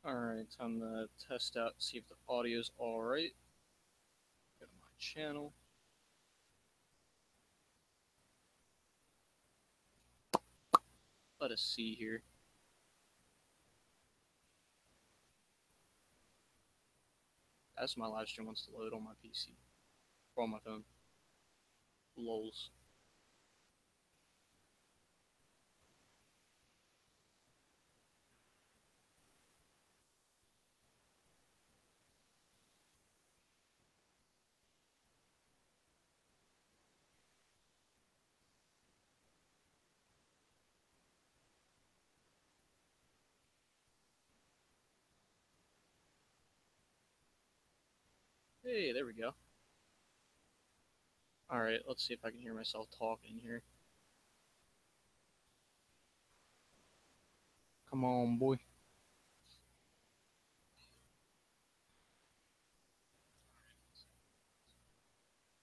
Alright, time to test out, see if the audio's alright. Go to my channel. Let us see here. As my live stream wants to load on my PC. Or on my phone. Lols. Hey, there we go. Alright, let's see if I can hear myself talking here. Come on, boy.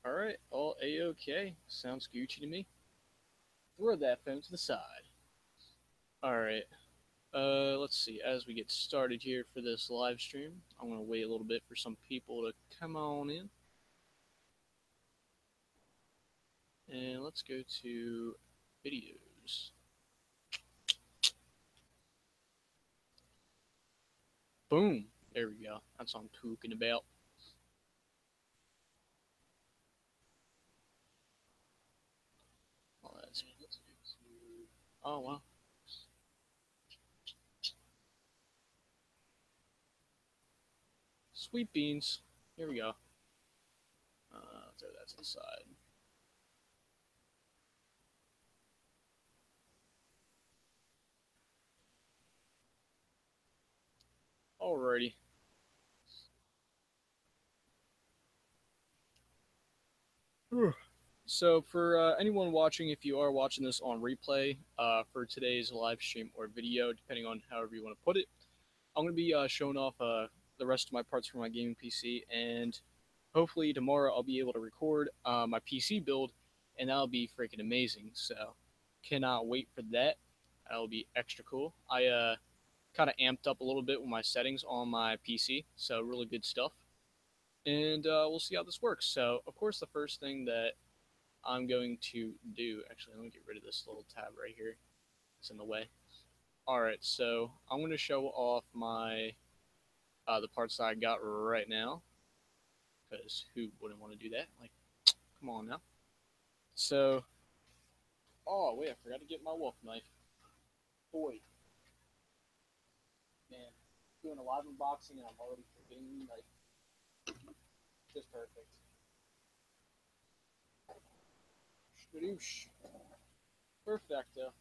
Alright, all A-OK. Sounds Gucci to me. Throw that phone to the side. Alright. Let's see. As we get started here for this live stream, I'm going to wait a little bit for some people to come on in. And let's go to videos. Boom. There we go. That's what I'm talking about. Oh, that's... oh wow. Sweet beans. Here we go. Throw that to the side. Alrighty. So for anyone watching, if you are watching this on replay for today's live stream or video, depending on however you want to put it, I'm going to be showing off the rest of my parts for my gaming PC, and hopefully tomorrow I'll be able to record my PC build, and that'll be freaking amazing. So cannot wait for that. That'll be extra cool. I kind of amped up a little bit with my settings on my PC, so really good stuff. And we'll see how this works. So of course the first thing that I'm going to do, actually let me get rid of this little tab right here. It's in the way. Alright, so I'm going to show off my the parts that I got right now, because who wouldn't want to do that? Like, come on now. So, oh wait, I forgot to get my wolf knife. Boy, man, doing a live unboxing and I'm already forgetting the knife. Just perfect. Skadoosh. Perfecto.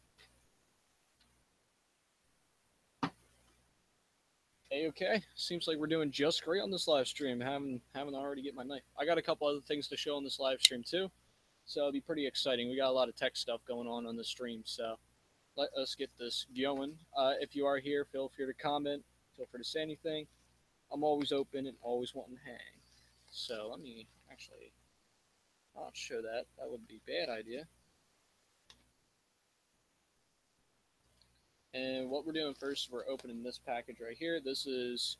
A-okay. Seems like we're doing just great on this live stream. Haven't already get my knife. I got a couple other things to show on this live stream too, so it'll be pretty exciting. We got a lot of tech stuff going on the stream, so let us get this going. If you are here, feel free to comment. Feel free to say anything. I'm always open and always wanting to hang. So let me actually not show that. That would be a bad idea. And what we're doing first, we're opening this package right here. This is,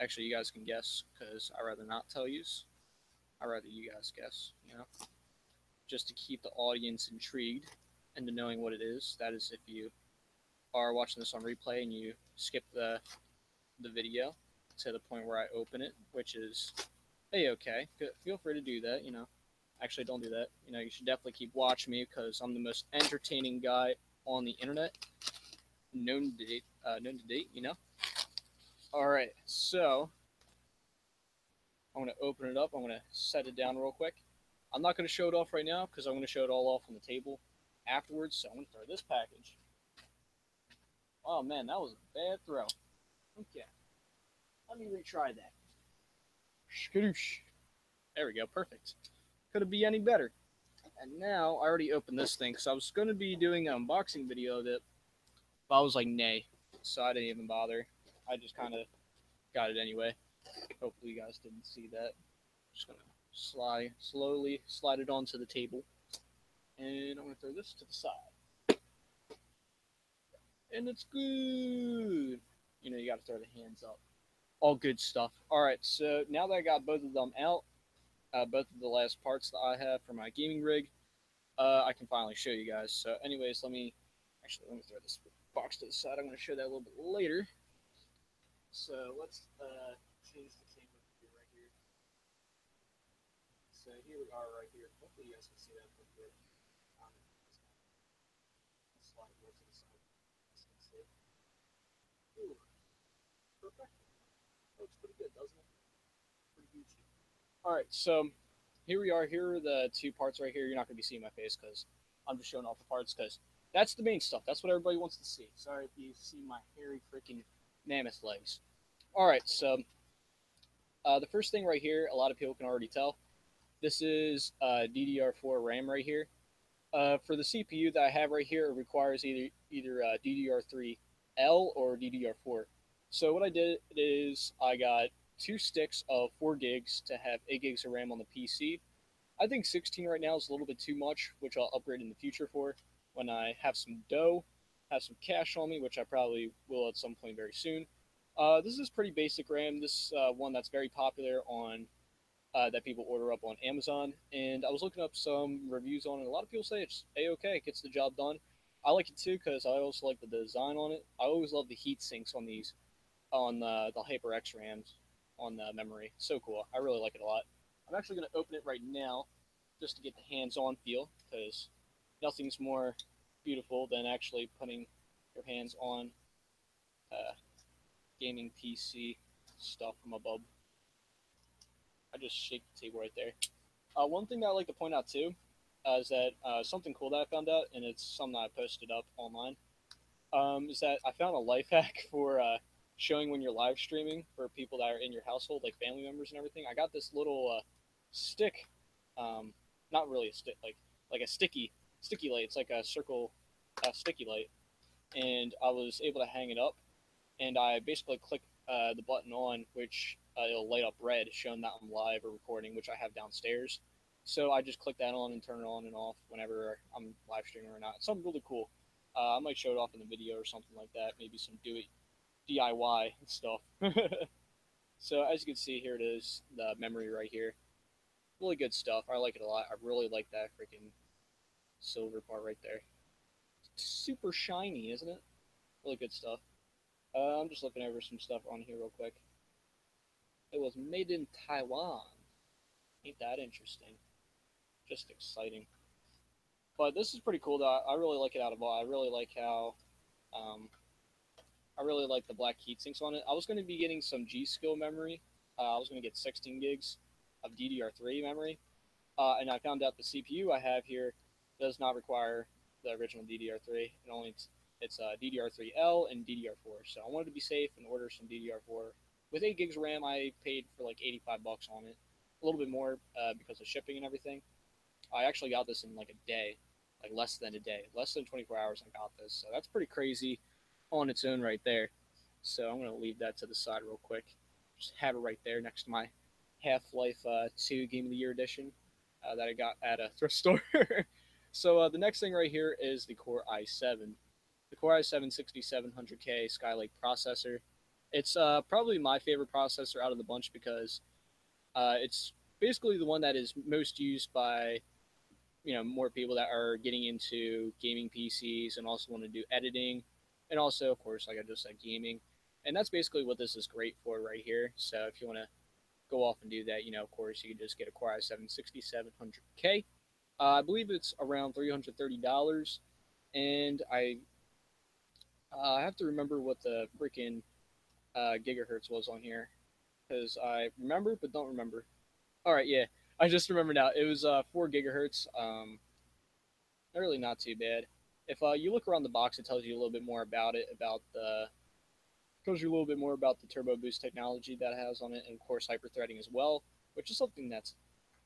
actually you guys can guess because I'd rather not tell you. I'd rather you guys guess, you know, just to keep the audience intrigued into knowing what it is. That is if you are watching this on replay and you skip the video to the point where I open it, which is A-okay. Feel free to do that, you know. Actually, don't do that. You know, you should definitely keep watching me because I'm the most entertaining guy on the internet, known to date, you know. All right, so I'm gonna open it up. I'm gonna set it down real quick. I'm not gonna show it off right now because I'm gonna show it all off on the table afterwards. So I'm gonna throw this package. Oh man, that was a bad throw. Okay, let me retry that. Skadoosh. There we go, perfect. Could it be any better? And now I already opened this thing because I was going to be doing an unboxing video of it, but I was like, nay, so I didn't even bother. I just kind of got it anyway. Hopefully you guys didn't see that. Just gonna slowly slide it onto the table, and I'm gonna throw this to the side, and it's good. You know, you got to throw the hands up. All good stuff. All right, so now that I got both of them out, both of the last parts that I have for my gaming rig, I can finally show you guys. So, anyways, let me throw this box to the side. I'm going to show that a little bit later. So let's change the camera view right here. So here we are right here. Hopefully you guys can see that pretty good. Um, slide more to the side. As you can see. Ooh, perfect. Looks pretty good, doesn't it? Pretty Gucci. All right, so here we are. Here are the two parts right here. You're not going to be seeing my face because I'm just showing off the parts because that's the main stuff. That's what everybody wants to see. Sorry if you see my hairy freaking mammoth legs. All right, so the first thing right here, a lot of people can already tell. This is DDR4 RAM right here. For the CPU that I have right here, it requires either DDR3L or DDR4. So what I did is I got two sticks of 4 gigs to have 8 gigs of RAM on the PC. I think 16 right now is a little bit too much, which I'll upgrade in the future for when I have some dough, have some cash on me, which I probably will at some point very soon. This is pretty basic RAM. This one that's very popular on that people order up on Amazon. And I was looking up some reviews on it. A lot of people say it's a-okay, it gets the job done. I like it too because I also like the design on it. I always love the heat sinks on these, on the HyperX RAMs on the memory. So cool. I really like it a lot. I'm actually going to open it right now just to get the hands-on feel because nothing's more beautiful than actually putting your hands on gaming PC stuff from above. I just shake the table right there. One thing that I like to point out too is that something cool that I found out, and it's something that I posted up online, is that I found a life hack for showing when you're live streaming for people that are in your household, like family members and everything. I got this little stick, not really a stick, like a sticky light. It's like a circle sticky light, and I was able to hang it up and I basically click the button on, which it'll light up red, showing that I'm live or recording, which I have downstairs. So I just click that on and turn it on and off whenever I'm live streaming or not. It's something really cool. I might show it off in the video or something like that. Maybe some do it DIY stuff. So as you can see, here it is, the memory right here. Really good stuff. I like it a lot. I really like that freaking silver part right there. It's super shiny, isn't it? Really good stuff. I'm just looking over some stuff on here real quick. It was made in Taiwan. Ain't that interesting? Just exciting. But this is pretty cool. Though I really like it out of all. I really like how, um, I really like the black heat sinks on it. I was going to be getting some G Skill memory. I was going to get 16 gigs of DDR3 memory, and I found out the CPU I have here does not require the original DDR3. It only it's DDR3L and DDR4. So I wanted to be safe and order some DDR4 with 8 gigs of RAM. I paid for like $85 on it, a little bit more because of shipping and everything. I actually got this in like a day, like less than a day, less than 24 hours. I got this, so that's pretty crazy on its own right there. So I'm gonna leave that to the side real quick. Just have it right there next to my Half-Life 2 Game of the Year edition that I got at a thrift store. So the next thing right here is the Core i7. The Core i7 6700K Skylake processor. It's probably my favorite processor out of the bunch because it's basically the one that is most used by more people that are getting into gaming PCs and also want to do editing, and also of course like I just said gaming, and that's basically what this is great for right here. So if you want to go off and do that, of course you can just get a Core i7 6700K. I believe it's around $330, and I have to remember what the freaking gigahertz was on here because I remember but don't remember. All right, yeah, I just remember now. It was 4 gigahertz. Really not too bad. If you look around the box, it tells you a little bit more about it, tells you a little bit more about the turbo boost technology that it has on it, and of course hyperthreading as well, which is something that's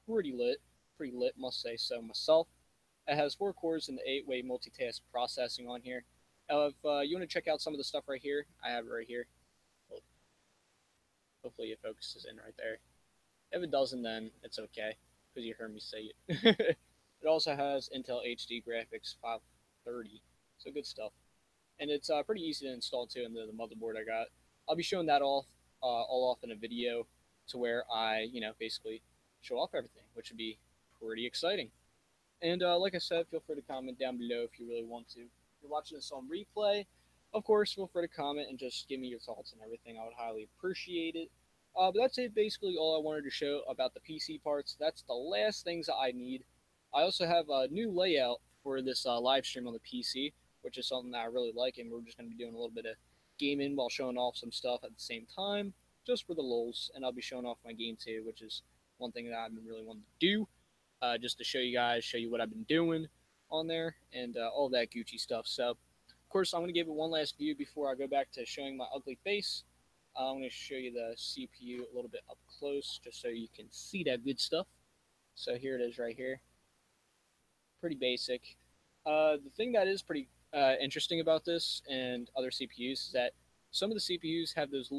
pretty lit, must say so myself. It has 4 cores and the 8-way multitask processing on here. If you want to check out some of the stuff right here, I have it right here. Hopefully it focuses in right there. If it doesn't, then it's okay, because you heard me say it. It also has Intel HD graphics 530, so good stuff. And it's pretty easy to install too into the motherboard I got. I'll be showing that all off in a video to where I, basically show off everything, which would be pretty exciting. And like I said, feel free to comment down below if you really want to. If you're watching this on replay, of course, feel free to comment and just give me your thoughts and everything. I would highly appreciate it. But that's it, basically all I wanted to show about the PC parts. That's the last things that I need. I also have a new layout for this live stream on the PC, which is something that I really like, and we're just going to be doing a little bit of gaming while showing off some stuff at the same time, just for the lulz. And I'll be showing off my game too, which is one thing that I've been really wanting to do, just to show you what I've been doing on there, and all that Gucci stuff. So, of course, I'm going to give it one last view before I go back to showing my ugly face. I'm going to show you the CPU a little bit up close, just so you can see that good stuff. So here it is right here. Pretty basic. The thing that is pretty interesting about this and other CPUs is that some of the CPUs have those,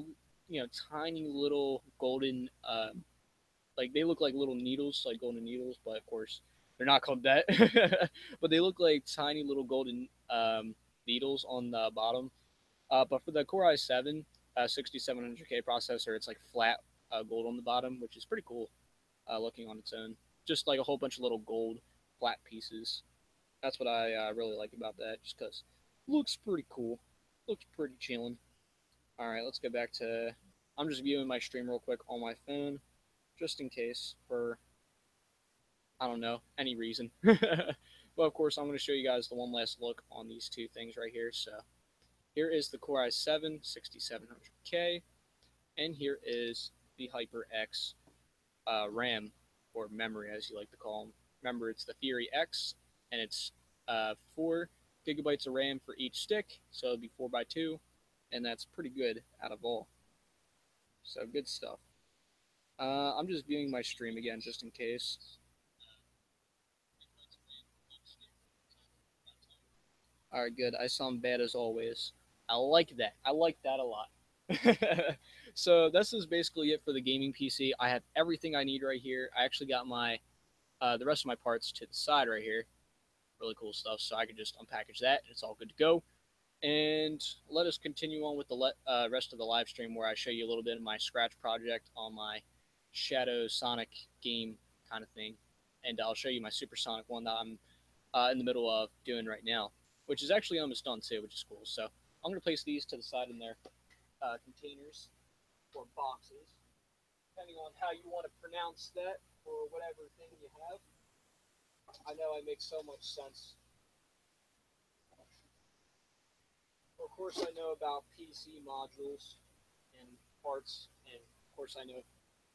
tiny little golden, like they look like little needles, like golden needles, but of course they're not called that. But they look like tiny little golden needles on the bottom. But for the Core i7 6700K processor, it's like flat gold on the bottom, which is pretty cool looking on its own. Just like a whole bunch of little gold flat pieces. That's what I really like about that, just because looks pretty cool. Looks pretty chilling. Alright, let's go back to... I'm just viewing my stream real quick on my phone, just in case, for, I don't know, any reason. But of course, I'm going to show you guys the one last look on these two things right here. So here is the Core i7 6700K, and here is the HyperX RAM, or memory as you like to call them. Remember, it's the Theory X, and it's 4 gigabytes of RAM for each stick, so it'll be 4x2, and that's pretty good out of all. So good stuff. I'm just viewing my stream again just in case. Alright, good. I sound bad as always. I like that. I like that a lot. So this is basically it for the gaming PC. I have everything I need right here. I actually got my the rest of my parts to the side right here. Really cool stuff. So I can just unpackage that. It's all good to go. And let us continue on with the rest of the live stream, where I show you a little bit of my Scratch project on my Shadow Sonic game kind of thing. And I'll show you my Supersonic one that I'm in the middle of doing right now, which is actually almost done too, which is cool. So I'm going to place these to the side in their containers or boxes, depending on how you want to pronounce that or whatever thing you have. I know I make so much sense. Of course, I know about PC modules and parts, and of course, I know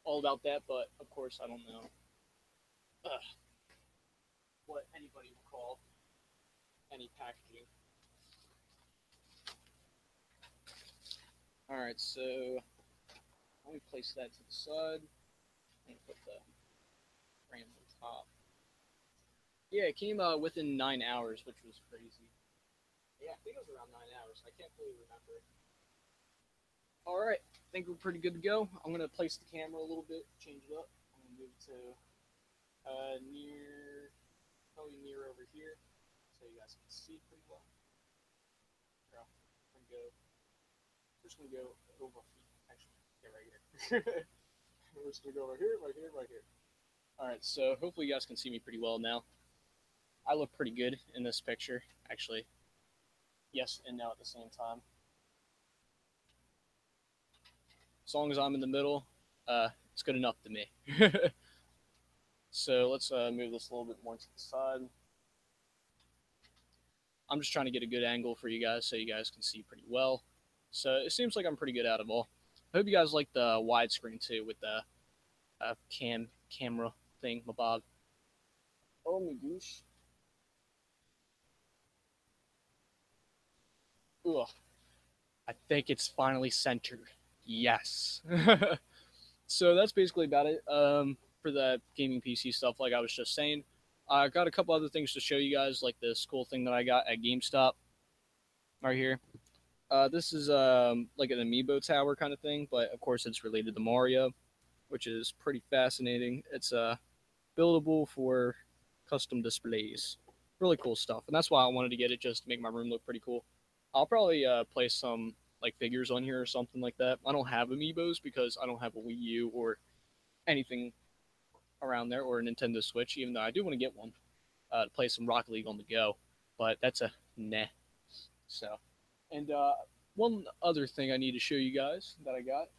all about that, but of course, I don't know what anybody would call any packaging. Alright, so let me place that to the side and put the RAM on top. Yeah, it came within 9 hours, which was crazy. Yeah, I think it was around 9 hours. I can't fully remember. Alright, I think we're pretty good to go. I'm going to place the camera a little bit, change it up. I'm going to move it to probably near over here, so you guys can see pretty well. Here, we're just going to go over here. Actually, yeah, right here. We're just going to go over here, right here, right here. Alright, so hopefully you guys can see me pretty well now. I look pretty good in this picture, actually. Yes and no at the same time. As long as I'm in the middle, it's good enough to me. So let's move this a little bit more to the side. I'm just trying to get a good angle for you guys so you guys can see pretty well. So it seems like I'm pretty good out of all. I hope you guys like the widescreen too with the camera thing, my bob. Oh my gosh. Ugh. I think it's finally centered. Yes. So that's basically about it for the gaming PC stuff, like I was just saying. I got a couple other things to show you guys, like this cool thing that I got at GameStop right here. This is like an amiibo tower kind of thing, but of course it's related to Mario, which is pretty fascinating. It's buildable for custom displays. Really cool stuff, and that's why I wanted to get it, just to make my room look pretty cool. I'll probably place some like figures on here or something like that. I don't have amiibos because I don't have a Wii U or anything around there, or a Nintendo Switch, even though I do want to get one to play some Rocket League on the go. But that's a nah. So, and one other thing I need to show you guys that I got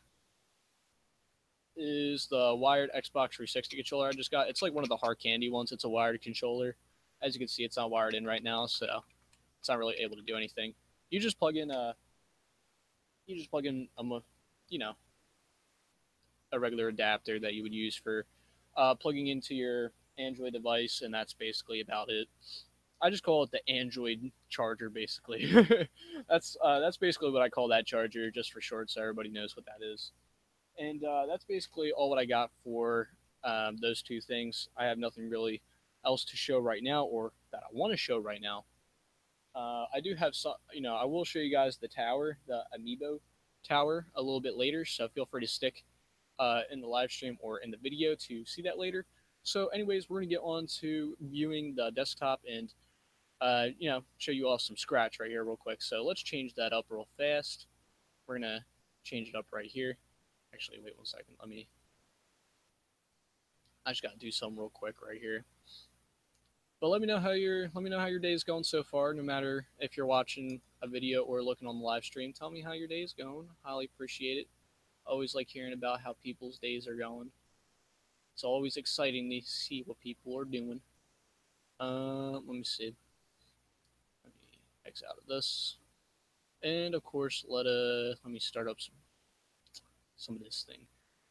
is the wired Xbox 360 controller I just got. It's like one of the hard candy ones. It's a wired controller. As you can see, it's not wired in right now, so it's not really able to do anything. You just plug in you know, a regular adapter that you would use for plugging into your Android device, and that's basically about it. I just call it the Android charger, basically. That's basically what I call that charger, just for short, so everybody knows what that is. And that's basically all what I got for those two things. I have nothing really else to show right now, or that I want to show right now. I do have some, I will show you guys the tower, the Amiibo tower, a little bit later. So feel free to stick in the live stream or in the video to see that later. So, anyways, we're gonna get on to viewing the desktop and show you all some Scratch right here real quick. So let's change that up real fast. We're gonna change it up right here. Actually, wait 1 second. I just gotta do something real quick right here. But let me know how your day's going so far. No matter if you're watching a video or looking on the live stream, tell me how your day's going. Highly appreciate it. Always like hearing about how people's days are going. It's always exciting to see what people are doing. Let me see. Let me X out of this, and of course, let me start up some of this thing.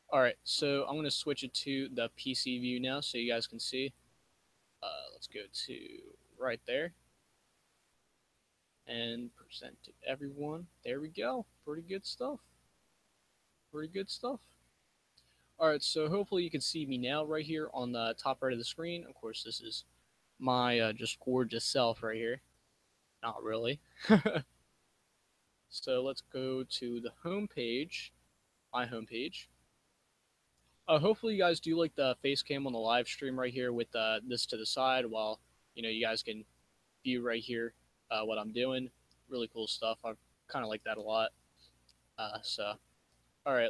All right, so I'm gonna switch it to the PC view now, so you guys can see. Let's go to right there and present to everyone. There we go. Pretty good stuff. Pretty good stuff. All right, so hopefully you can see me now right here on the top right of the screen. Of course, this is my just gorgeous self right here. Not really. So let's go to the home page, my home page. Hopefully you guys do like the face cam on the live stream right here with this to the side, while you guys can view right here what I'm doing. Really cool stuff. I kind of like that a lot. So all right,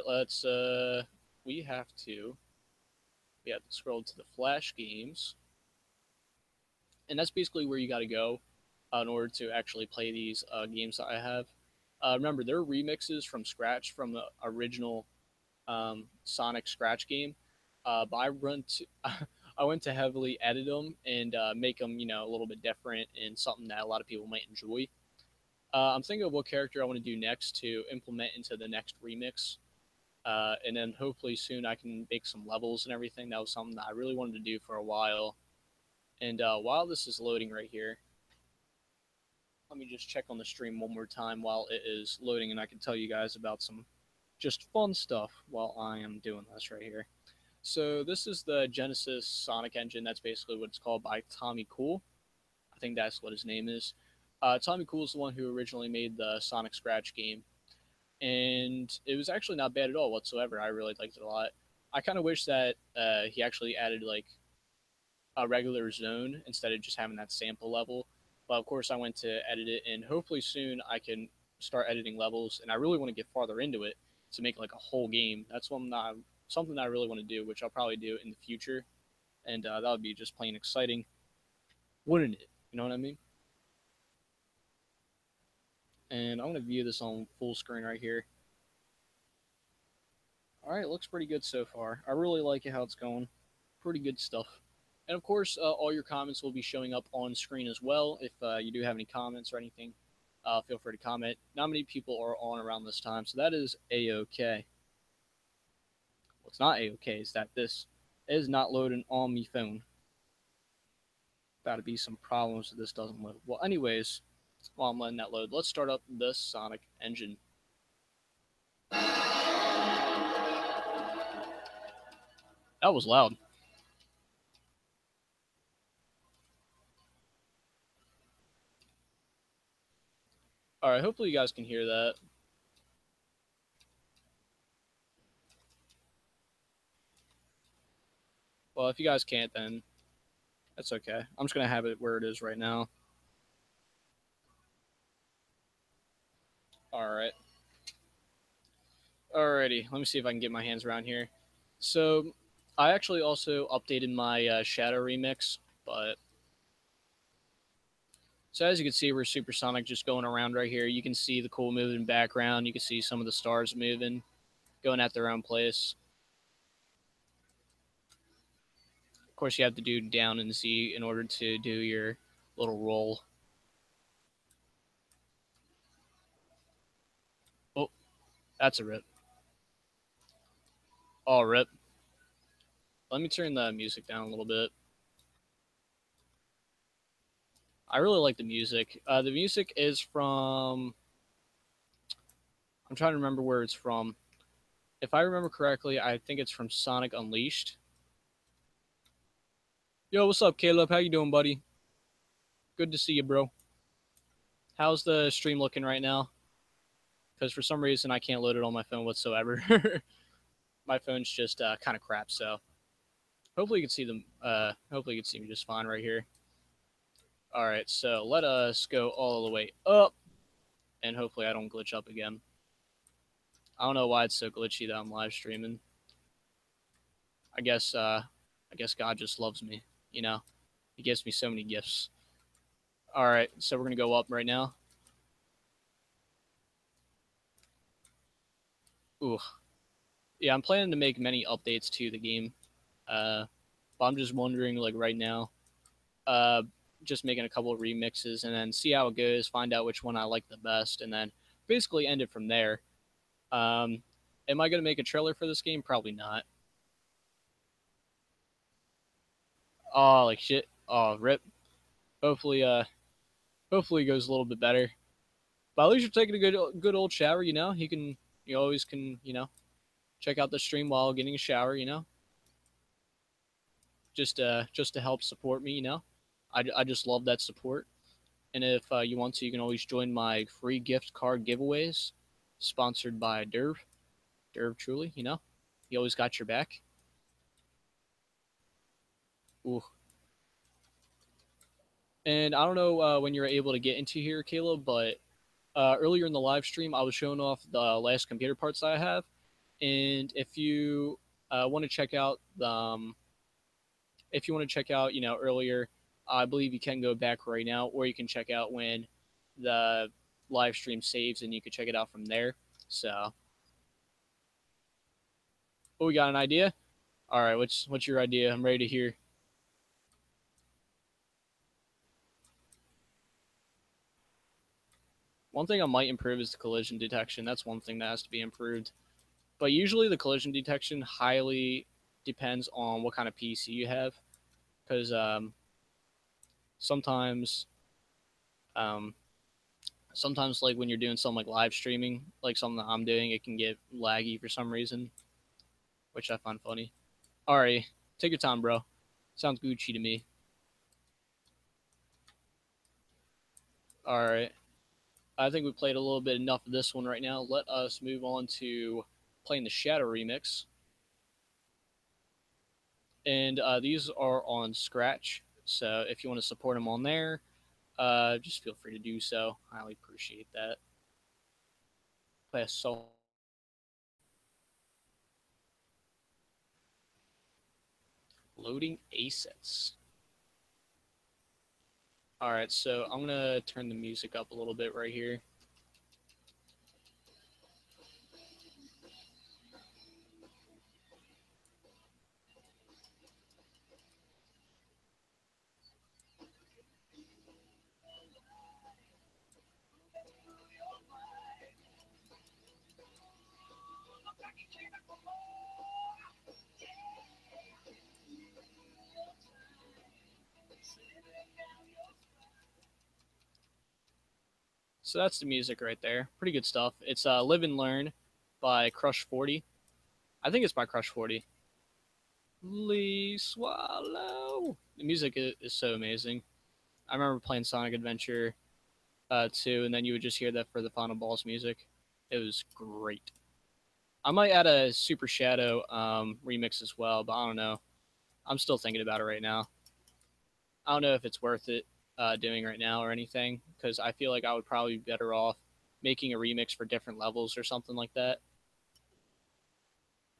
we have to scroll to the Flash games, and that's basically where you got to go in order to actually play these games that I have. Remember, they're remixes from scratch from the original Sonic Scratch game. But I went to heavily edit them and make them, a little bit different and something that a lot of people might enjoy. I'm thinking of what character I want to do next to implement into the next remix. And then hopefully soon I can make some levels and everything. That was something that I really wanted to do for a while. And while this is loading right here, let me just check on the stream one more time while it is loading, and I can tell you guys about some just fun stuff while I am doing this right here. So this is the Genesis Sonic engine. That's basically what it's called by Tommy Cool. I think that's what his name is. Tommy Cool is the one who originally made the Sonic Scratch game, and it was actually not bad at all whatsoever. I really liked it a lot. I kind of wish that he actually added like a regular zone instead of just having that sample level. But of course, I went to edit it, and hopefully soon I can start editing levels. And I really want to get farther into it to make like a whole game. That's something that I really want to do, which I'll probably do in the future. And that would be just plain exciting, wouldn't it? You know what I mean? And I'm going to view this on full screen right here. All right, looks pretty good so far. I really like it how it's going. Pretty good stuff. And of course, all your comments will be showing up on screen as well. If you do have any comments or anything, feel free to comment. Not many people are on around this time, so that is a-okay. What's not a-okay is that this is not loading on my phone. Got to be some problems if this doesn't load. Well, anyways, while I'm letting that load, let's start up this Sonic engine. That was loud. All right, hopefully you guys can hear that. Well, if you guys can't, then that's okay. I'm just going to have it where it is right now. All right. Alrighty, let me see if I can get my hands around here. So, I actually also updated my Shadow remix, but so as you can see, we're supersonic just going around right here. You can see the cool moving background. You can see some of the stars moving, going at their own place. Of course, you have to do down and Z in order to do your little roll. Oh, that's a rip. Oh, rip. Let me turn the music down a little bit. I really like the music. The music is from. I'm trying to remember where it's from. If I remember correctly, I think it's from Sonic Unleashed. Yo, what's up, Caleb? How you doing, buddy? Good to see you, bro. How's the stream looking right now? Because for some reason I can't load it on my phone whatsoever. My phone's just kind of crap. So hopefully you can see them. Hopefully you can see me just fine right here. All right, so let us go all the way up, and hopefully I don't glitch up again. I don't know why it's so glitchy that I'm live streaming. I guess God just loves me. You know, He gives me so many gifts. All right, so we're gonna go up right now. Ooh, yeah, I'm planning to make many updates to the game. But I'm just wondering, like right now, uh, just making a couple of remixes and then see how it goes, find out which one I like the best, and then basically end it from there. Um, am I gonna make a trailer for this game? Probably not. Oh, like shit. Oh, rip. Hopefully, hopefully it goes a little bit better. But at least you're taking a good old shower. You always can, check out the stream while getting a shower. Just to help support me. I just love that support. And if you want to, you can always join my free gift card giveaways, sponsored by Derv. Derv, truly, he always got your back. Ooh. And I don't know when you're able to get into here, Caleb, but earlier in the live stream, I was showing off the last computer parts that I have. And want to check out if you want to check out, earlier, I believe you can go back right now, or you can check out when the live stream saves, and you can check it out from there. So, oh, we got an idea. All right, what's your idea? I'm ready to hear. One thing I might improve is the collision detection. That's one thing that has to be improved. But usually the collision detection highly depends on what kind of PC you have, because sometimes um, sometimes like when you're doing something like live streaming, like something that I'm doing, it can get laggy for some reason, which I find funny. All right, take your time, bro. Sounds Gucci to me. All right. I think we played a little bit enough of this one right now. Let us move on to playing the Shadow remix. And these are on Scratch. So if you want to support them on there, just feel free to do so. I highly appreciate that. Play a song. Loading assets. All right, so I'm going to turn the music up a little bit right here. So that's the music right there. Pretty good stuff. It's Live and Learn by Crush 40. I think it's by Crush 40. Lee Swallow. The music is so amazing. I remember playing Sonic Adventure 2, and then you would just hear that for the Final Boss music. It was great. I might add a Super Shadow remix as well, but I don't know. I'm still thinking about it right now. I don't know if it's worth it doing right now or anything, because I feel like I would probably be better off making a remix for different levels or something like that.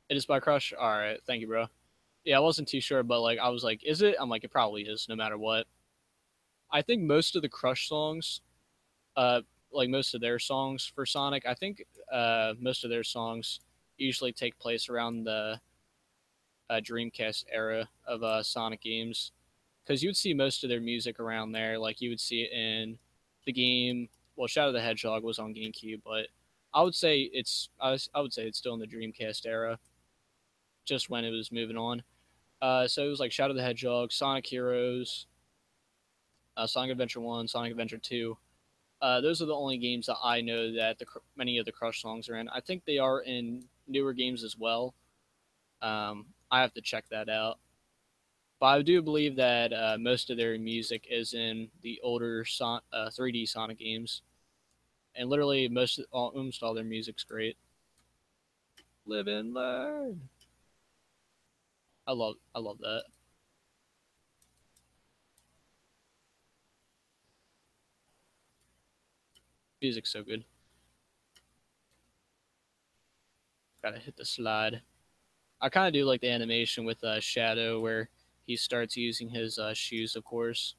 It is by Crush. All right, thank you, bro. Yeah, I wasn't too sure, but like I was like, is it? I'm like, it probably is, no matter what. I think most of the Crush songs, uh, like most of their songs for Sonic, I think most of their songs usually take place around the Dreamcast era of Sonic games, because you would see most of their music around there. Like you would see it in the game. Well, Shadow the Hedgehog was on GameCube, but I would say it's still in the Dreamcast era, just when it was moving on. So it was like Shadow the Hedgehog, Sonic Heroes, Sonic Adventure One, Sonic Adventure Two. Those are the only games that I know that many of the Crush songs are in. I think they are in newer games as well. I have to check that out. But I do believe that most of their music is in the older 3D Sonic games, and literally almost all their music's great. Live and learn. I love that. Music's so good. Gotta hit the slide. I kind of do like the animation with Shadow where he starts using his shoes, of course.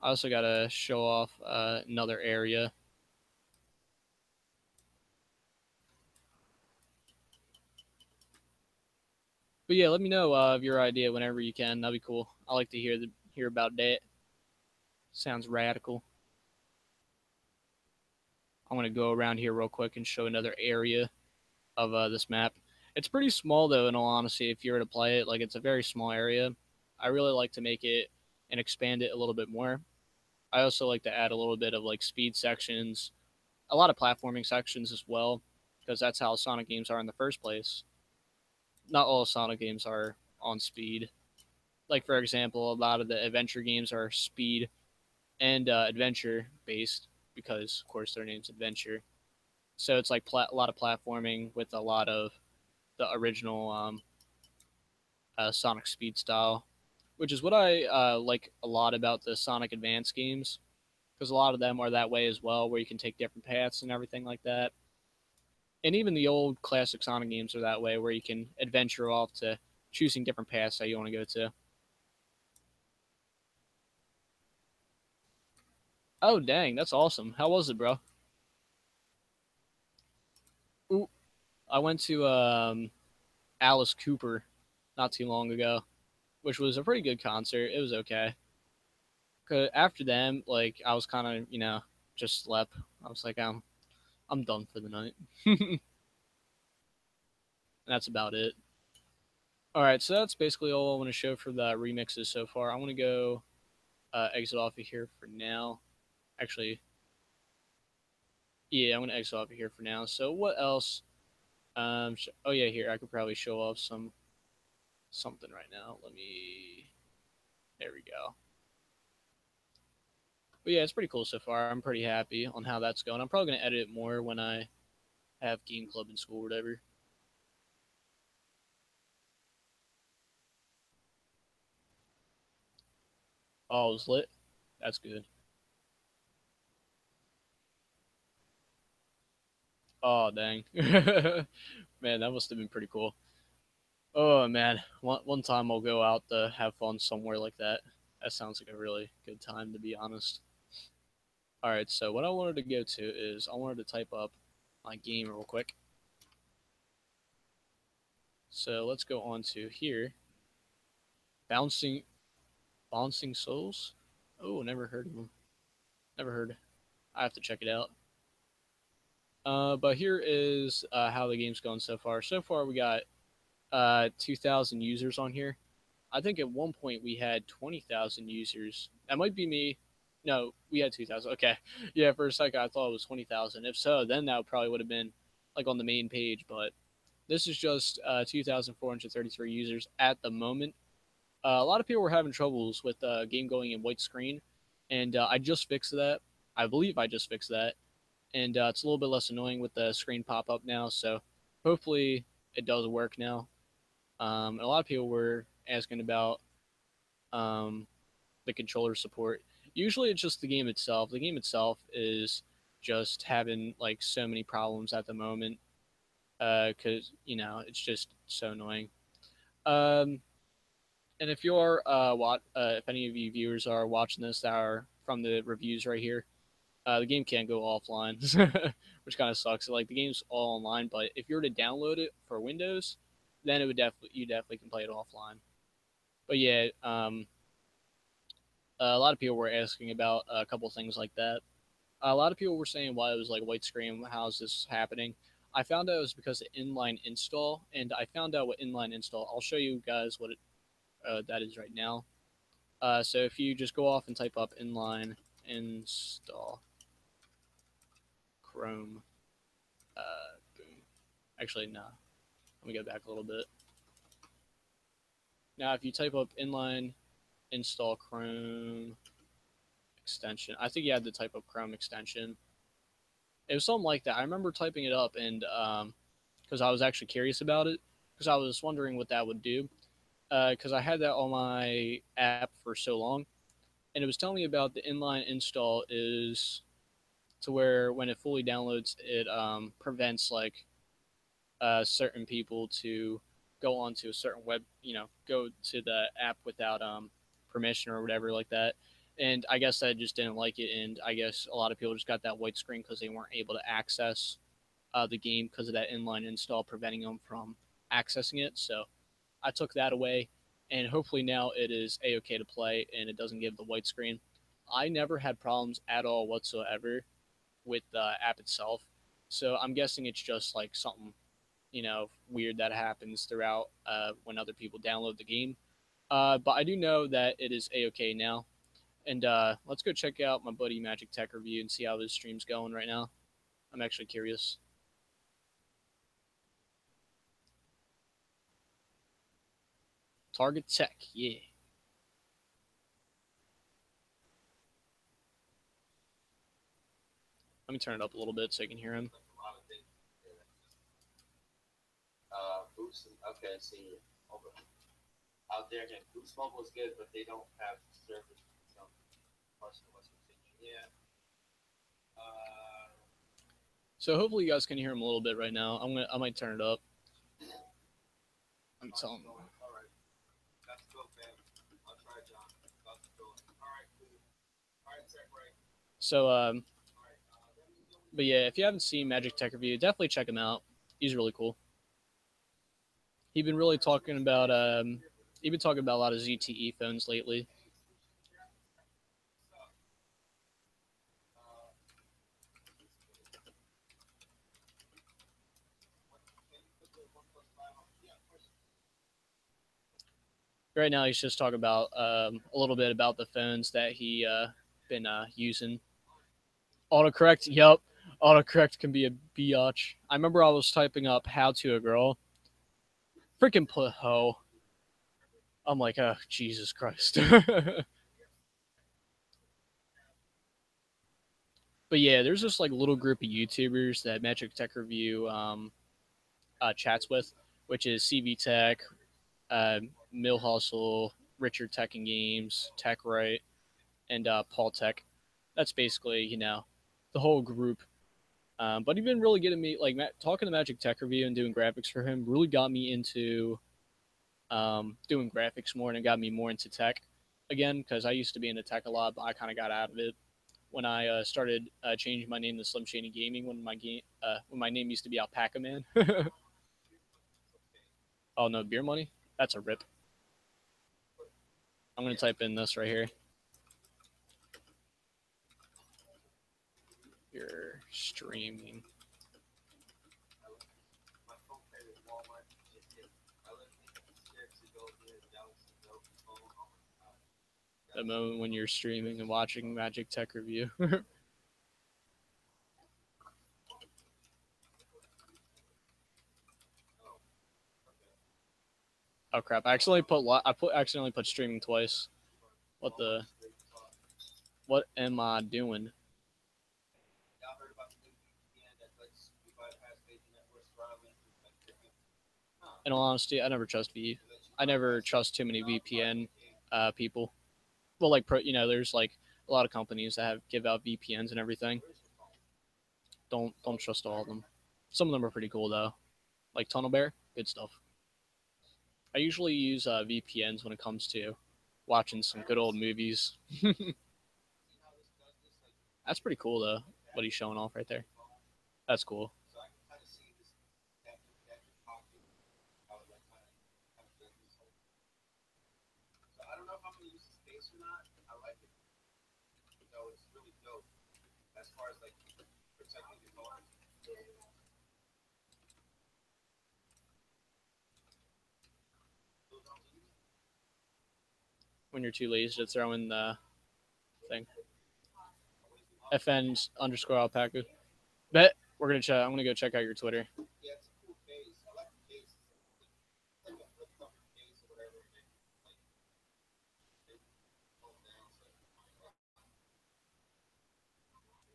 I also gotta show off another area. But yeah, let me know of your idea whenever you can. That'd be cool. I like to hear about that. Sounds radical. I'm gonna go around here real quick and show another area of this map. It's pretty small though, in all honesty. If you were to play it, like it's a very small area. I really like to make it and expand it a little bit more. I also like to add a little bit of like speed sections, a lot of platforming sections as well, because that's how Sonic games are in the first place. Not all Sonic games are on speed. Like for example, a lot of the adventure games are speed and adventure based because, of course, their name's adventure. So it's like a lot of platforming with a lot of the original Sonic Speed style, which is what I like a lot about the Sonic Advance games, because a lot of them are that way as well, where you can take different paths and everything like that. And even the old classic Sonic games are that way, where you can adventure off to choosing different paths that you want to go to. Oh dang, that's awesome! How was it, bro? Ooh, I went to Alice Cooper not too long ago, which was a pretty good concert. It was okay. 'Cause after them, like I was kind of just slept. I was like I'm done for the night. And that's about it. All right, so that's basically all I want to show for the remixes so far. I want to go exit off of here for now. Actually, yeah, I'm gonna exit off of here for now. So what else? Oh yeah, here I could probably show off something right now. Let me. There we go. But yeah, it's pretty cool so far. I'm pretty happy on how that's going. I'm probably gonna edit it more when I have game club in school or whatever. Oh, it was lit. That's good. Oh dang, man, that must have been pretty cool. Oh man, one time I'll go out to have fun somewhere like that. That sounds like a really good time, to be honest. All right, so what I wanted to go to is I wanted to type up my game real quick. So let's go on to here. Bouncing Bouncing Souls. Oh, never heard of them. Never heard. I have to check it out. But here is how the game's going so far. So far, we got 2,000 users on here. I think at one point we had 20,000 users. That might be me. No, we had 2,000. Okay. Yeah, for a second I thought it was 20,000. If so, then that probably would have been like on the main page. But this is just 2,433 users at the moment. A lot of people were having troubles with the game going in white screen. And I just fixed that. I believe I just fixed that. And it's a little bit less annoying with the screen pop up now. So hopefully it does work now. And a lot of people were asking about um, the controller support. Usually, it's just the game itself. The game itself is just having like so many problems at the moment. because it's just so annoying. Um, and if you're if any of you viewers are watching this that are from the reviews right here, the game can't go offline, which kind of sucks. Like the game's all online, but if you were to download it for Windows, then it would definitely can play it offline. But yeah, a lot of people were asking about a couple things like that. A lot of people were saying why it was like white screen. How's this happening? I found out it was because of inline install, and I found out what inline install. I'll show you guys what that is right now. So if you just go off and type up inline install Chrome, boom. Actually, no. Let me go back a little bit. Now, if you type up inline install Chrome extension, I think you had to type up Chrome extension. It was something like that. I remember typing it up and because I was actually curious about it because I was wondering what that would do because I had that on my app for so long and it was telling me about the inline install is to where when it fully downloads it prevents like certain people to go onto a certain web, go to the app without permission or whatever like that. And I guess I just didn't like it, and I guess a lot of people just got that white screen because they weren't able to access the game because of that inline install preventing them from accessing it. So I took that away, and hopefully now it is a okay to play and it doesn't give the white screen. I never had problems at all whatsoever with the app itself, so I'm guessing it's just like something weird that happens throughout when other people download the game. But I do know that it is a okay now. And let's go check out my buddy Magic Tech review and see how his stream's going right now. I'm actually curious. Target Tech, yeah. Let me turn it up a little bit so you can hear him. Okay, see, out there again, Boost Mobile is good, but they don't have service. Yeah. So hopefully you guys can hear him a little bit right now. I might turn it up. I'm telling him. So but yeah, if you haven't seen Magic Tech Review, definitely check him out. He's really cool. He's been really talking about he's been talking about a lot of ZTE phones lately. Right now, he's just talking about a little bit about the phones that he been using. Autocorrect, yep. Autocorrect can be a biatch. I remember I was typing up "how to a girl," freaking put hoe. I'm like, oh Jesus Christ. But yeah, there's this like little group of YouTubers that Metric Tech Review chats with, which is CV Tech, Mill Hustle, Richard Tech and Games, Tech Right, and Paul Tech. That's basically the whole group. But he's been really getting me like talking to Magic Tech Review and doing graphics for him. Really got me into doing graphics more and it got me more into tech again because I used to be into tech a lot, but I kind of got out of it when I started changing my name to Slimshaynee Gaming when my name used to be Alpaca Man. Oh no, beer money? That's a rip. I'm gonna type in this right here. You're streaming. The moment when you're streaming and watching Magic Tech Review. Oh crap! Accidentally put streaming twice. What the? What am I doing? In all honesty, I never trust too many VPN people. Well, like there's like a lot of companies that give out VPNs and everything. Don't trust all of them. Some of them are pretty cool though. like Tunnel Bear. Good stuff. I usually use VPNs when it comes to watching some good old movies. That's pretty cool though. What he's showing off right there. That's cool. When you're too lazy to throw in the thing. FN underscore alpaca. Bet we're gonna check. I'm gonna go check out your Twitter.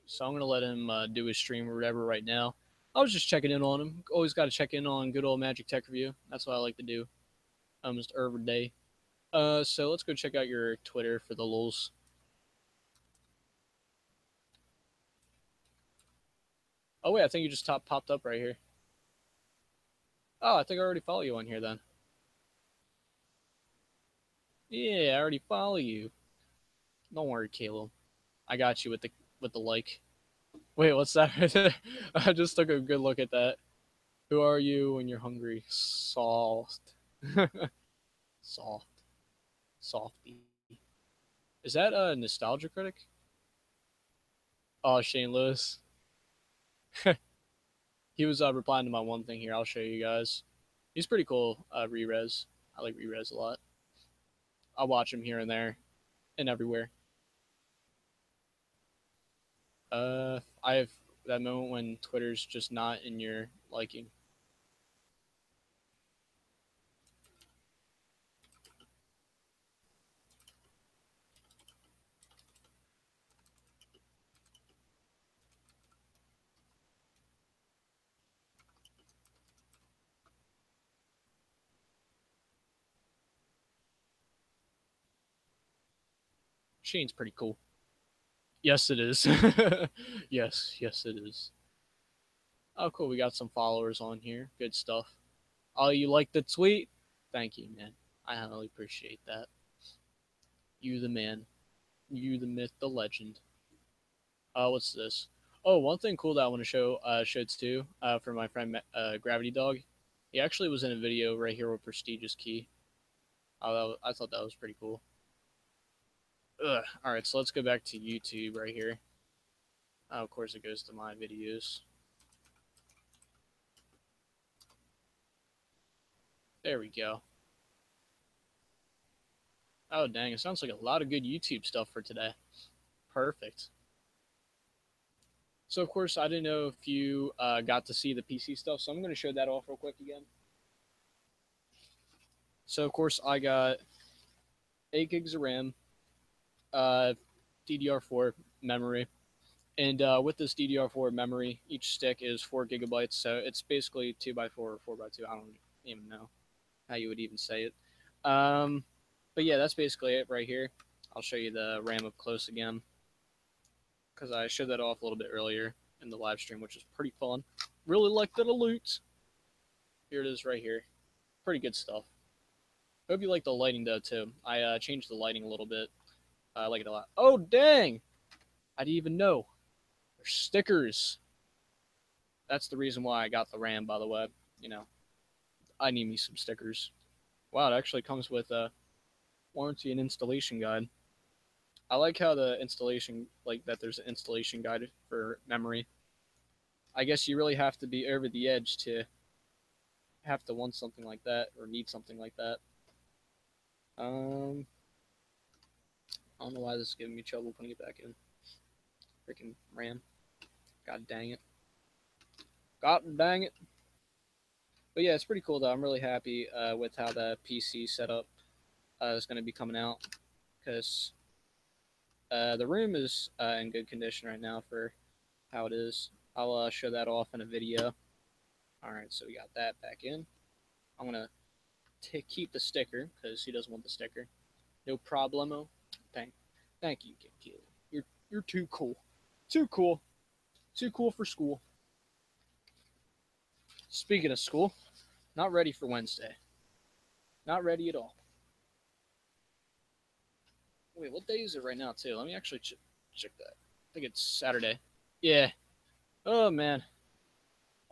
So I'm gonna let him do his stream or whatever right now. I was just checking in on him. Always got to check in on good old Magic Tech Review. That's what I like to do almost every day. So let's go check out your Twitter for the lulz. Oh wait, I think you just popped up right here. Oh, I think I already follow you on here then. Yeah, I already follow you. Don't worry, Caleb. I got you with the like. Wait, what's that? I just took a good look at that. Who are you when you're hungry? Soft. Soft. Softy. Is that a nostalgia critic? Oh, Shane Lewis. He was replying to my one thing here. I'll show you guys. He's pretty cool. Re-Res. I like Re-Res a lot. I'll watch him here and there and everywhere. I have that moment when Twitter's just not in your liking. Shane's pretty cool. Yes, it is. yes, it is. Oh, cool. We got some followers on here. Good stuff. Oh, you like the tweet? Thank you, man. I highly appreciate that. You the man. You the myth, the legend. What's this? Oh, one thing cool that I want to show too, for my friend Gravity Dog. He actually was in a video right here with Prestigious Key. I thought that was pretty cool. Ugh. All right, so let's go back to YouTube right here. Of course, it goes to my videos. There we go. Oh, dang, it sounds like a lot of good YouTube stuff for today. Perfect. So, of course, I didn't know if you got to see the PC stuff, so I'm going to show that off real quick again. So, of course, I got 8 gigs of RAM, DDR4 memory, and with this DDR4 memory, each stick is 4 gigabytes, so it's basically 2x4 or 4x2. I don't even know how you would even say it. But yeah, that's basically it right here. I'll show you the RAM up close again, because I showed that off a little bit earlier in the live stream, which is pretty fun. Really like the loot. Here it is right here. Pretty good stuff. Hope you like the lighting though too. I changed the lighting a little bit. I like it a lot. Oh dang! I didn't even know. There's stickers. That's the reason why I got the RAM, by the way. You know, I need me some stickers. Wow, it actually comes with a warranty and installation guide. I like how the installation, like that there's an installation guide for memory. I guess you really have to be over the edge to have to want something like that or need something like that. I don't know why this is giving me trouble putting it back in. Freaking RAM. God dang it. God dang it. But yeah, it's pretty cool though. I'm really happy with how the PC setup is going to be coming out, because the room is in good condition right now for how it is. I'll show that off in a video. Alright, so we got that back in. I'm going to keep the sticker because he doesn't want the sticker. No problemo. Thank you, Kim. You're too cool. Too cool. Too cool for school. Speaking of school, Not ready for Wednesday. Not ready at all. Wait, what day is it right now, too? Let me actually check that. I think it's Saturday. Yeah. Oh, man.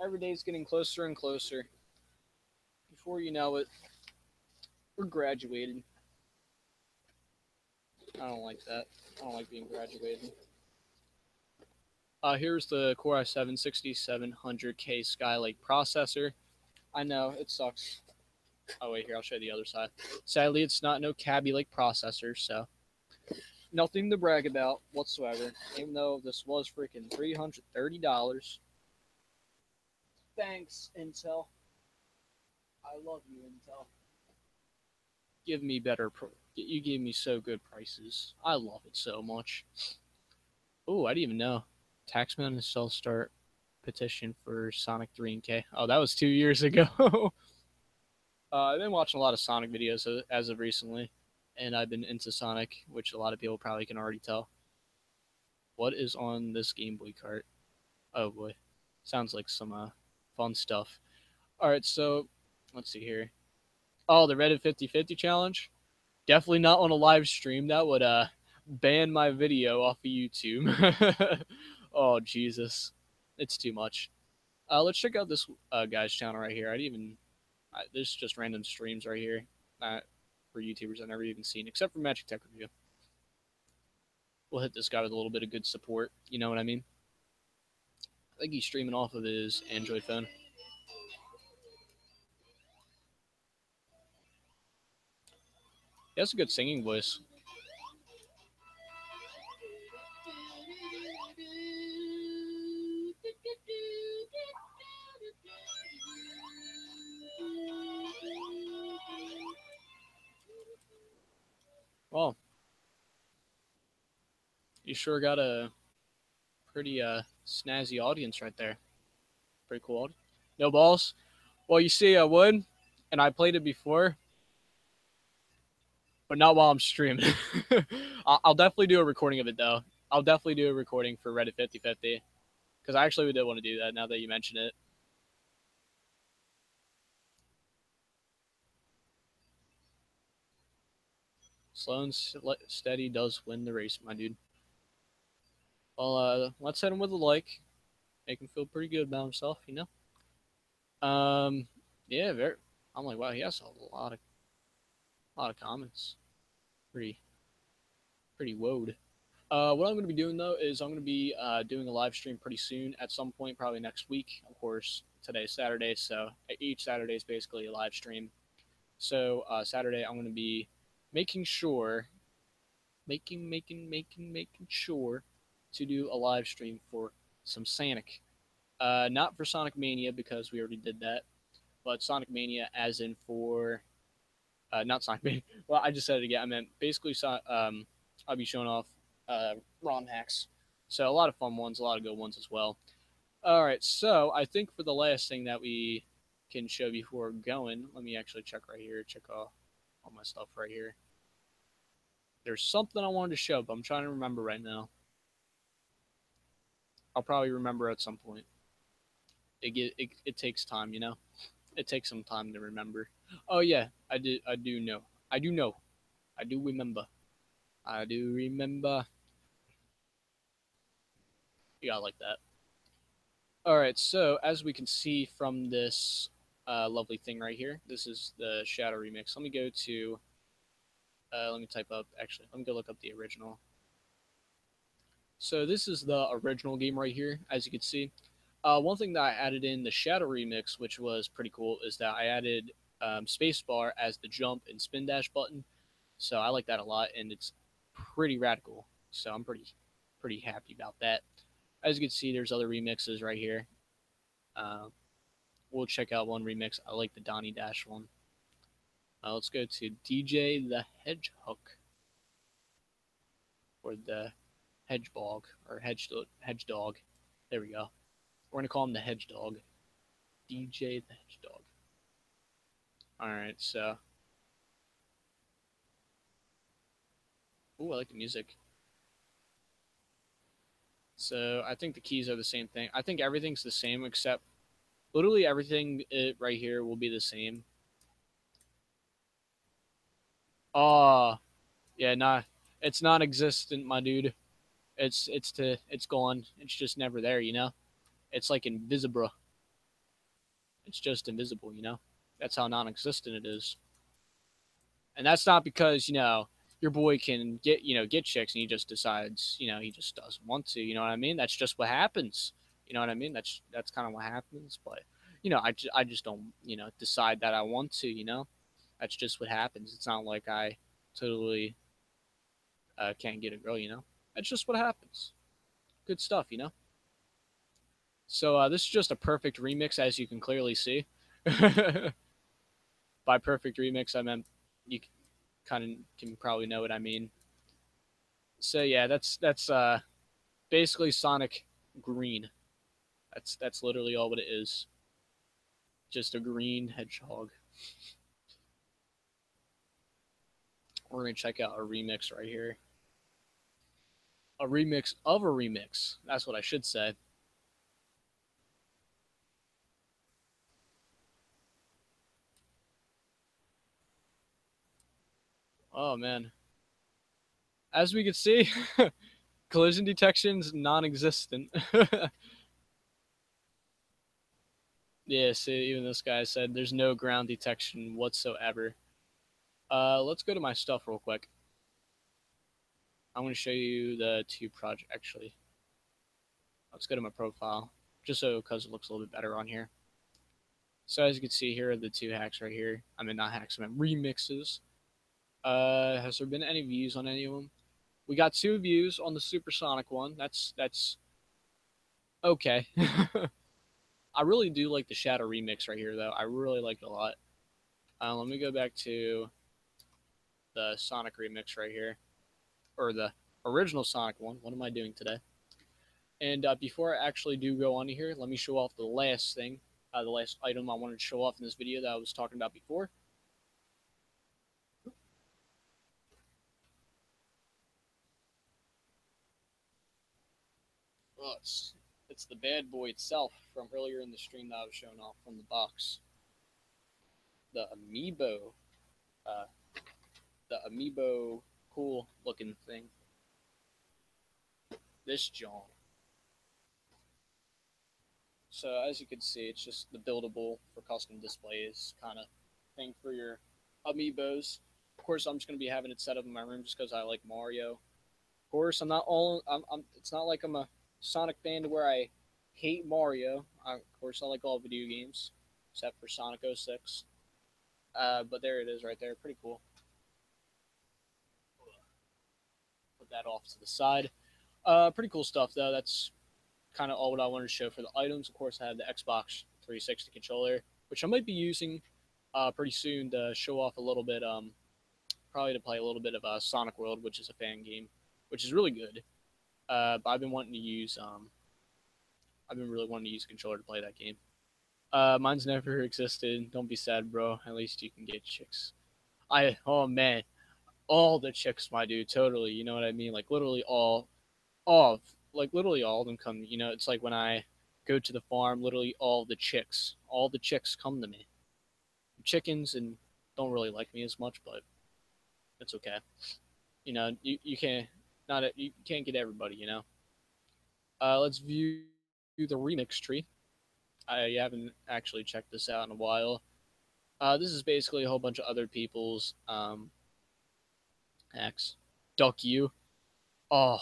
Every day's getting closer and closer. Before you know it, we're graduating. I don't like that. I don't like being graduated. Here's the Core i7 6700K Skylake processor. I know, it sucks. Oh, wait, here, I'll show you the other side. Sadly, it's not no Kaby Lake processor, so nothing to brag about whatsoever, even though this was freaking $330. Thanks, Intel. I love you, Intel. Give me better. You gave me so good prices. I love it so much. Oh, I didn't even know. Taxman and Self Start petition for Sonic 3 and K. Oh, that was 2 years ago. I've been watching a lot of Sonic videos as of recently, and I've been into Sonic, which a lot of people probably can already tell. What is on this Game Boy cart? Oh boy, sounds like some fun stuff. All right, so let's see here. Oh, the Reddit 50/50 challenge. Definitely not on a live stream. That would ban my video off of YouTube. Oh Jesus, it's too much. Let's check out this guy's channel right here. I didn't even. There's just random streams right here for YouTubers I've never even seen, except for Magic Tech Review. We'll hit this guy with a little bit of good support. You know what I mean? I think he's streaming off of his Android phone. He has a good singing voice. Well, you sure got a pretty snazzy audience right there. Pretty cool. No balls. Well, you see, I would, and I played it before, but not while I'm streaming. I'll definitely do a recording of it though. I'll definitely do a recording for Reddit 50/50 because I actually did want to do that now that you mention it. Slow and steady does win the race, my dude. Well, let's hit him with a like. Make him feel pretty good about himself, you know. Yeah, very. I'm like, wow, he has a lot of comments. Pretty, pretty woed. What I'm going to be doing though is I'm going to be doing a live stream pretty soon at some point, probably next week. Of course, today's Saturday, so each Saturday is basically a live stream. So Saturday, I'm going to be making sure, making sure to do a live stream for some Sonic. Not for Sonic Mania because we already did that, but Sonic Mania as in for not Sonic Mania. Well, I just said it again. I meant basically I'll be showing off ROM hacks. So a lot of fun ones, a lot of good ones as well. All right, so I think for the last thing that we can show before going, let me actually check right here. Check all my stuff right here. There's something I wanted to show, but I'm trying to remember right now. I'll probably remember at some point. It takes time, you know. It takes some time to remember. Oh yeah, I do know. I do know. I do remember. I do remember. You gotta like that. All right, so as we can see from this lovely thing right here, this is the Shadow remix. Let me go to. Let me type up. Actually, let me go look up the original. So this is the original game right here, as you can see. One thing that I added in the Shadow remix, which was pretty cool, is that I added spacebar as the jump and spin dash button. So I like that a lot, and it's pretty radical. So I'm pretty happy about that. As you can see, there's other remixes right here. Uh, we'll check out one remix. I like the Donnie Dash one. Let's go to DJ the Hedgehog, or the Hedgebog, or Hedgedog. There we go. We're gonna call him the Hedgedog. DJ the Hedgedog. All right, so. Ooh, I like the music. So I think the keys are the same thing. I think everything's the same except Literally everything right here will be the same. Oh, yeah, nah, it's non-existent, my dude. It's gone. It's just never there, you know. It's like invisible. It's just invisible, you know. That's how non-existent it is. And that's not because your boy can get chicks and he just decides he just doesn't want to. You know what I mean? That's just what happens. You know what I mean? That's kind of what happens. But I just don't decide that I want to. That's just what happens. It's not like I totally can't get a girl. That's just what happens. Good stuff. So this is just a perfect remix, as you can clearly see. By perfect remix, I meant you kind of can probably know what I mean. So yeah, that's basically Sonic Green. That's literally all what it is. Just a green hedgehog. We're gonna check out a remix right here. A remix of a remix. That's what I should say. Oh man. As we can see, collision detection's non-existent. Yeah, see, even this guy said there's no ground detection whatsoever. Let's go to my stuff real quick. I'm going to show you the two project. Actually, let's go to my profile, just so because it looks a little bit better on here. So as you can see, here are the two hacks right here. I mean, not hacks, I mean remixes. Has there been any views on any of them? We got 2 views on the Supersonic one. That's okay. I really do like the Shadow remix right here, though. I really like it a lot. Let me go back to the Sonic remix right here, or the original Sonic one. What am I doing today? And before I actually do go on here, let me show off the last thing, the last item I wanted to show off in this video that I was talking about before. Well, it's the bad boy itself from earlier in the stream that I was showing off from the box. The amiibo, uh, the amiibo cool looking thing. This John. So as you can see, it's just the buildable for custom displays kind of thing for your amiibos. Of course, I'm just gonna be having it set up in my room just because I like Mario. Of course, I'm not all. It's not like I'm a Sonic fan to where I hate Mario. Of course, I like all video games except for Sonic 06. But there it is, right there. Pretty cool. Put that off to the side. Pretty cool stuff though. That's kind of all what I wanted to show for the items. Of course, I have the Xbox 360 controller, which I might be using pretty soon to show off a little bit. Probably to play a little bit of Sonic World, which is a fan game, which is really good. But I've been wanting to use. I've been really wanting to use a controller to play that game. Mine's never existed. Don't be sad, bro. At least you can get chicks. Oh man, all the chicks, my dude. Totally. You know what I mean? Like literally all, like literally all of them come. It's like when I go to the farm, literally all the chicks come to me. Chickens and don't really like me as much, but it's okay. You can't you can't get everybody. Let's view the remix tree. I haven't actually checked this out in a while. This is basically a whole bunch of other people's acts. Duck you. Oh,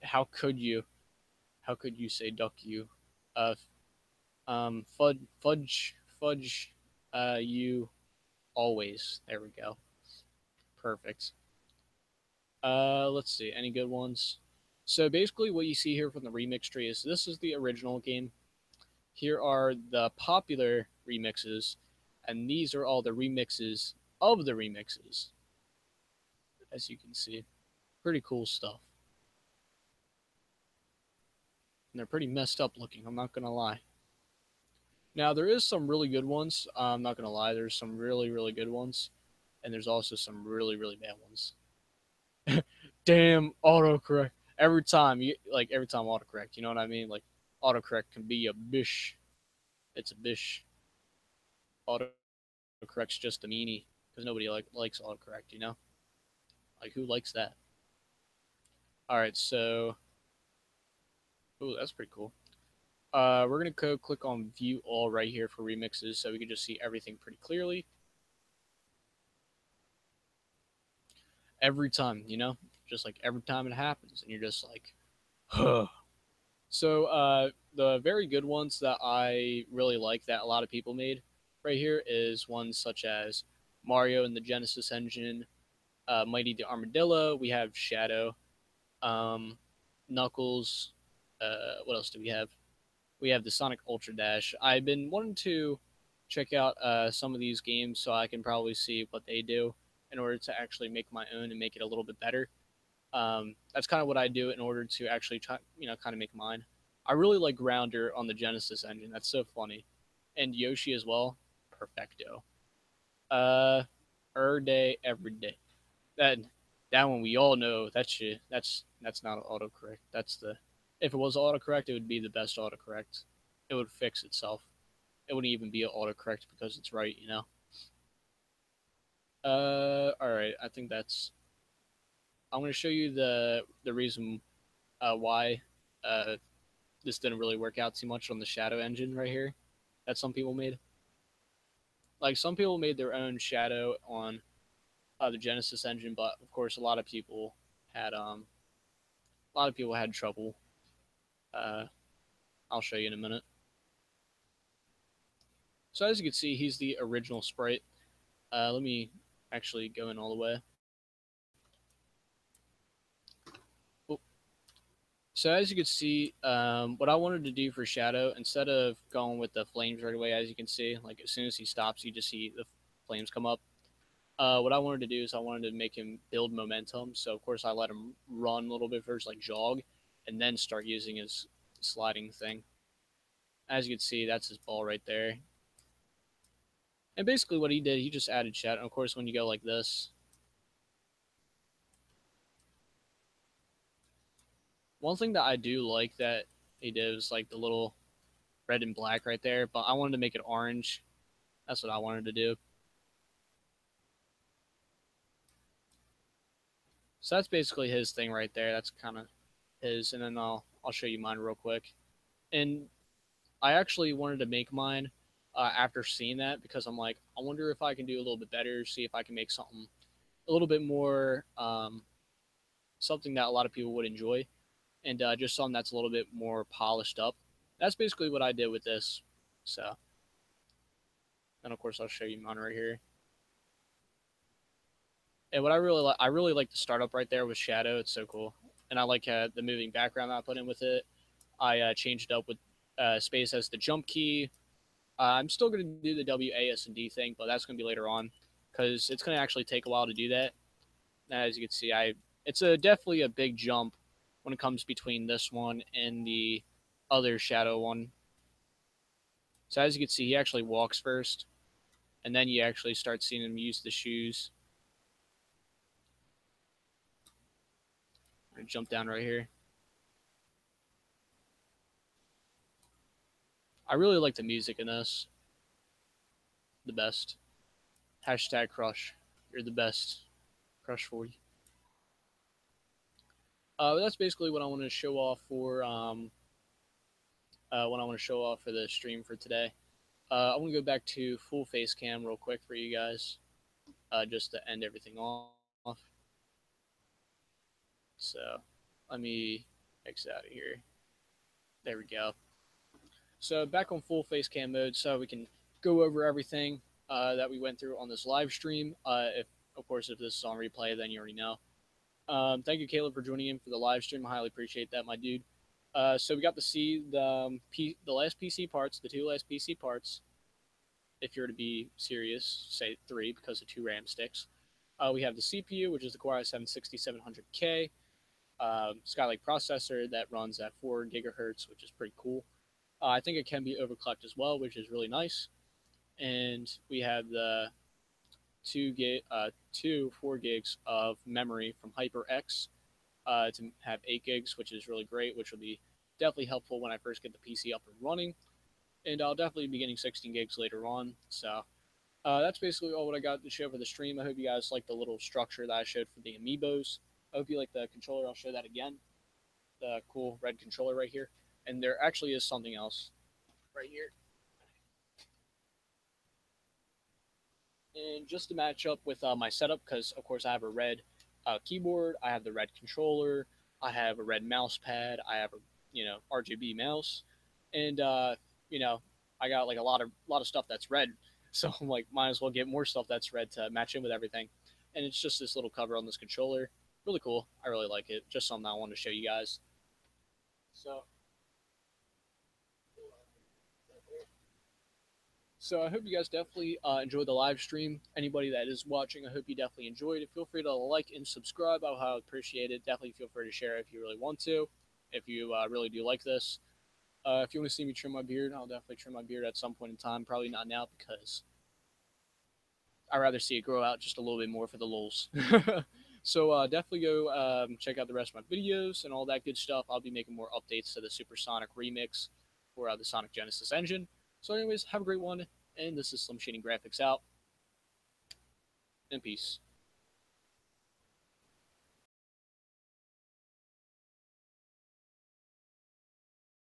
how could you? How could you say duck you? Uh, fudge. You always. There we go. Perfect. Let's see. Any good ones? So basically, what you see here from the remix tree is this is the original game. Here are the popular remixes, and these are all the remixes of the remixes, as you can see. Pretty cool stuff. And they're pretty messed up looking, I'm not going to lie. Now, there is some really good ones. I'm not going to lie. There's some really, really good ones. And there's also some really, really bad ones. Damn, autocorrect. Every time autocorrect, you know what I mean? Like, autocorrect can be a bish. It's a bish. Autocorrect's just a meanie because nobody likes autocorrect. Like who likes that? All right, so ooh, that's pretty cool. We're gonna go click on View All right here for remixes, so we can just see everything pretty clearly every time. Just like every time it happens, and you're just like, huh. So the very good ones that I really like that a lot of people made right here is ones such as Mario and the Genesis engine, Mighty the Armadillo. We have Shadow, um, Knuckles. What else do we have? We have the Sonic Ultra Dash. I've been wanting to check out some of these games so I can probably see what they do in order to actually make my own and make it a little bit better. That's kind of what I do in order to actually try, kind of make mine. I really like Grounder on the Genesis engine. That's so funny, and Yoshi as well. Perfecto. Uh, day, every day. That that one we all know that shit. That's not autocorrect. That's the if it was autocorrect, it would be the best autocorrect. It would fix itself. It wouldn't even be an autocorrect because it's right. All right. I think that's. I'm going to show you the reason why uh this didn't really work out too much on the Shadow engine right here that some people made. Like some people made their own Shadow on the Genesis engine, but of course had a lot of people had trouble. Uh, I'll show you in a minute. So as you can see, he's the original sprite. Let me actually go in all the way. Oh. So as you can see, what I wanted to do for Shadow, instead of going with the flames right away, as you can see, like as soon as he stops, you just see the flames come up. What I wanted to do is I wanted to make him build momentum. So of course I let him run a little bit first, like jog, and then start using his sliding thing. As you can see, that's his ball right there. And basically what he did, he just added shadow. And of course, when you go like this, one thing that I do like that he did was like the little red and black right there, but I wanted to make it orange. That's what I wanted to do. So that's basically his thing right there. That's kind of his, and then I'll show you mine real quick. And I actually wanted to make mine after seeing that because I'm like, I wonder if I can do a little bit better, see if I can make something a little bit more something that a lot of people would enjoy, and just something that's a little bit more polished up. That's basically what I did with this. So, and of course, I'll show you mine right here. And what I really like the startup right there with Shadow. It's so cool, and I like the moving background that I put in with it. I changed it up with space as the jump key. I'm still going to do the WASD thing, but that's going to be later on because it's going to actually take a while to do that. As you can see, it's definitely a big jump when it comes between this one and the other Shadow one. So as you can see, he actually walks first, and then you actually start seeing him use the shoes. I'm gonna jump down right here. I really like the music in this. The best. Hashtag crush. You're the best. Crush 40. That's basically what I want to show off for what I want to show off for the stream for today. I want to go back to full face cam real quick for you guys, just to end everything off. So let me exit out of here. There we go. So back on full face cam mode, so we can go over everything that we went through on this live stream. If of course if this is on replay, then you already know. Thank you, Caleb, for joining in for the live stream. I highly appreciate that, my dude. So we got to see the last PC parts, the two last PC parts. If you're to be serious, say three because of two RAM sticks. We have the CPU, which is the Core i7 6700K Skylake processor that runs at 4 gigahertz, which is pretty cool. I think it can be overclocked as well, which is really nice. And we have the 4 gigs of memory from HyperX to have 8 gigs, which is really great, which will be definitely helpful when I first get the PC up and running. and I'll definitely be getting 16 gigs later on. So that's basically all what I got to show for the stream. I hope you guys like the little structure that I showed for the amiibos. I hope you like the controller. I'll show that again. The cool red controller right here. And there actually is something else right here. And just to match up with my setup, because of course I have a red keyboard, I have the red controller, I have a red mouse pad, I have a RGB mouse, and I got like a lot of stuff that's red. So I'm like, might as well get more stuff that's red to match in with everything. And it's just this little cover on this controller, really cool. I really like it. Just something I wanted to show you guys. So So I hope you guys definitely enjoyed the live stream. Anybody that is watching, I hope you definitely enjoyed it. Feel free to like and subscribe. I would appreciate it. Definitely feel free to share if you really want to, if you really do like this. If you want to see me trim my beard, I'll definitely trim my beard at some point in time. Probably not now because I'd rather see it grow out just a little bit more for the lulz. So definitely go check out the rest of my videos and all that good stuff. I'll be making more updates to the Supersonic remix for the Sonic Genesis engine. So anyways, have a great one. And this is slimshaynee Graphics out. And peace.